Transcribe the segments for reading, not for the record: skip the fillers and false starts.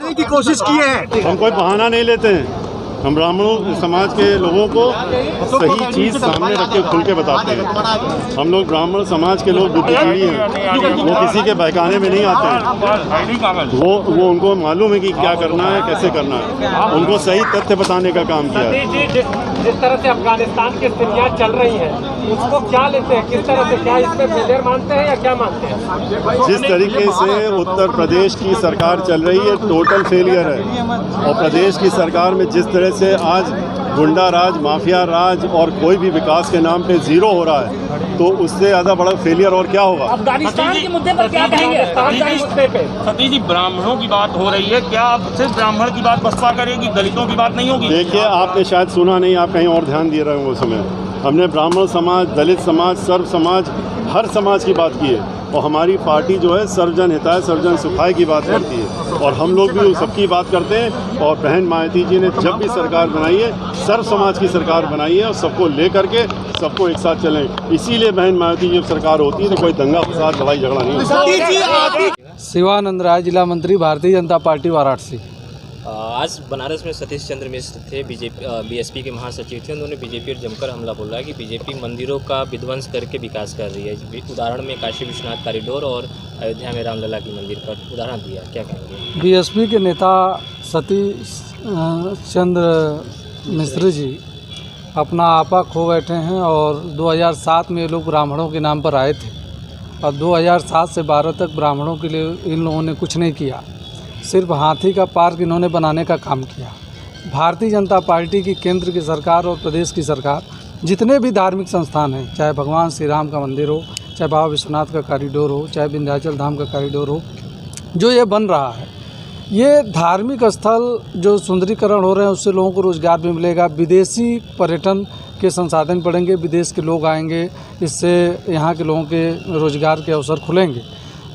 दबाने की कोशिश की है। हम कोई बहाना नहीं लेते हैं, हम ब्राह्मणों समाज के लोगों को सही चीज़ सामने रख के खुल के बताते हैं। हम लोग ब्राह्मण समाज के लोग बुद्धिजीवी हैं, वो किसी के बहकाने में नहीं आते हैं। वो उनको मालूम है कि क्या करना है, कैसे करना है, उनको सही तथ्य बताने का काम किया है। जिस तरह से अफगानिस्तान की स्थितियाँ चल रही हैं, उसको क्या लेते हैं, किस तरह से, क्या इसमें फेलियर मानते हैं या क्या मानते हैं? जिस तरीके से उत्तर प्रदेश की सरकार चल रही है, टोटल फेलियर है। और प्रदेश की सरकार में जिस तरह से आज गुंडा राज, माफिया राज और कोई भी विकास के नाम पे जीरो हो रहा है, तो उससे ज़्यादा बड़ा फेलियर और क्या होगा। अफगानिस्तान के मुद्दे पर क्या कहेंगे? सतीश जी, ब्राह्मणों की बात हो रही है, क्या अब सिर्फ ब्राह्मण की बात बसपा करेगी, दलितों की बात नहीं होगी? देखिए, आपने शायद सुना नहीं, आप कहीं और ध्यान दे रहे होंगे। उस समय हमने ब्राह्मण समाज, दलित समाज, सर्व समाज, हर समाज की बात की है। और हमारी पार्टी जो है सर्वजन हिताय सर्वजन सुखाय की बात करती है, और हम लोग भी सबकी बात करते हैं। और बहन मायावती जी ने जब भी सरकार बनाई है, सर्व समाज की सरकार बनाई है, और सबको ले करके सबको एक साथ चलें। इसीलिए बहन मायावती जब सरकार होती है तो कोई दंगा फसाद लड़ाई झगड़ा नहीं होता। शिवानंद राय, जिला मंत्री, भारतीय जनता पार्टी, वाराणसी। आज बनारस में सतीश चंद्र मिश्र थे, बीएसपी के महासचिव थे। उन्होंने बीजेपी पर जमकर हमला बोला है कि बीजेपी मंदिरों का विध्वंस करके विकास कर रही है। उदाहरण में काशी विश्वनाथ कॉरिडोर और अयोध्या में रामलला की मंदिर का उदाहरण दिया। क्या कहेंगे? बीएसपी के नेता सतीश चंद्र मिश्र जी अपना आपा खो बैठे हैं, और 2007 में ये लोग ब्राह्मणों के नाम पर आए थे। और 2007 से 12 तक ब्राह्मणों के लिए इन लोगों ने कुछ नहीं किया, सिर्फ हाथी का पार्क इन्होंने बनाने का काम किया। भारतीय जनता पार्टी की केंद्र की सरकार और प्रदेश की सरकार जितने भी धार्मिक संस्थान हैं, चाहे भगवान श्री राम का मंदिर हो, चाहे बाबा विश्वनाथ का कॉरिडोर हो, चाहे विंध्याचल धाम का कॉरिडोर हो, जो ये बन रहा है, ये धार्मिक स्थल जो सुंदरीकरण हो रहे हैं, उससे लोगों को रोज़गार भी मिलेगा। विदेशी पर्यटन के संसाधन बढ़ेंगे, विदेश के लोग आएंगे, इससे यहाँ के लोगों के रोज़गार के अवसर खुलेंगे।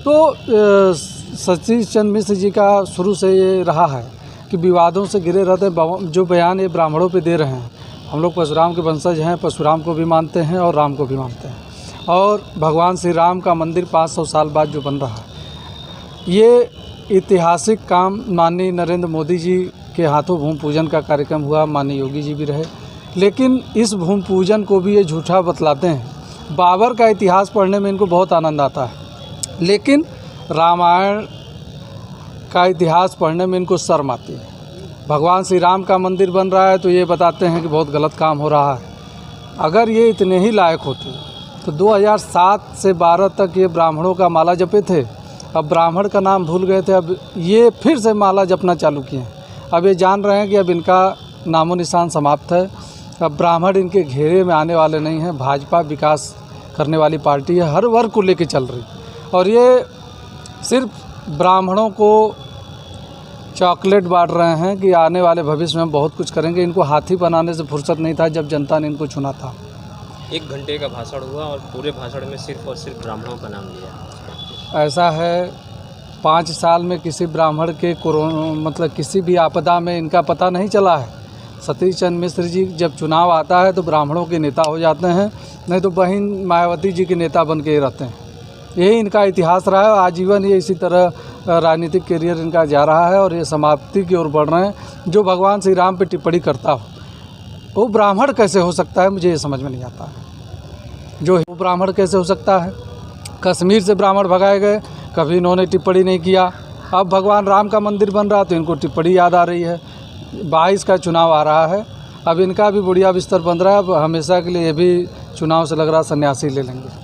तो सतीश चंद्र मिश्र जी का शुरू से ये रहा है कि विवादों से घिरे रहते हैं। जो बयान ये ब्राह्मणों पे दे रहे हैं, हम लोग परशुराम के वंशज हैं, परशुराम को भी मानते हैं और राम को भी मानते हैं। और भगवान श्री राम का मंदिर 500 साल बाद जो बन रहा है, ये ऐतिहासिक काम माननीय नरेंद्र मोदी जी के हाथों भूमि पूजन का कार्यक्रम हुआ, माननीय योगी जी भी रहे, लेकिन इस भूमि पूजन को भी ये झूठा बतलाते हैं। बाबर का इतिहास पढ़ने में इनको बहुत आनंद आता है, लेकिन रामायण का इतिहास पढ़ने में इनको शर्म आती है। भगवान श्री राम का मंदिर बन रहा है तो ये बताते हैं कि बहुत गलत काम हो रहा है। अगर ये इतने ही लायक होते तो 2007 से 12 तक ये ब्राह्मणों का माला जपे थे। अब ब्राह्मण का नाम भूल गए थे, अब ये फिर से माला जपना चालू किए हैं। अब ये जान रहे हैं कि अब इनका नामो निशान समाप्त है। अब ब्राह्मण इनके घेरे में आने वाले नहीं हैं। भाजपा विकास करने वाली पार्टी है, हर वर्ग को लेकर चल रही, और ये सिर्फ ब्राह्मणों को चॉकलेट बांट रहे हैं कि आने वाले भविष्य में हम बहुत कुछ करेंगे। इनको हाथी बनाने से फुर्सत नहीं था जब जनता ने इनको चुना था। 1 घंटे का भाषण हुआ और पूरे भाषण में सिर्फ और सिर्फ ब्राह्मणों का नाम लिया। ऐसा है, 5 साल में किसी ब्राह्मण के मतलब किसी भी आपदा में इनका पता नहीं चला है। सतीश चंद्र मिश्र जी जब चुनाव आता है तो ब्राह्मणों के नेता हो जाते हैं, नहीं तो बहन मायावती जी के नेता बन के रहते हैं। यही इनका इतिहास रहा है। आजीवन ये इसी तरह राजनीतिक करियर इनका जा रहा है और ये समाप्ति की ओर बढ़ रहे हैं। जो भगवान श्री राम पे टिप्पणी करता हो वो ब्राह्मण कैसे हो सकता है, मुझे ये समझ में नहीं आता है। जो वो ब्राह्मण कैसे हो सकता है? कश्मीर से ब्राह्मण भगाए गए, कभी इन्होंने टिप्पणी नहीं किया। अब भगवान राम का मंदिर बन रहा तो इनको टिप्पणी याद आ रही है। 22 का चुनाव आ रहा है, अब इनका भी बुढ़िया बिस्तर बन रहा है। अब हमेशा के लिए ये भी चुनाव से लग रहा सन्यासी ले लेंगे।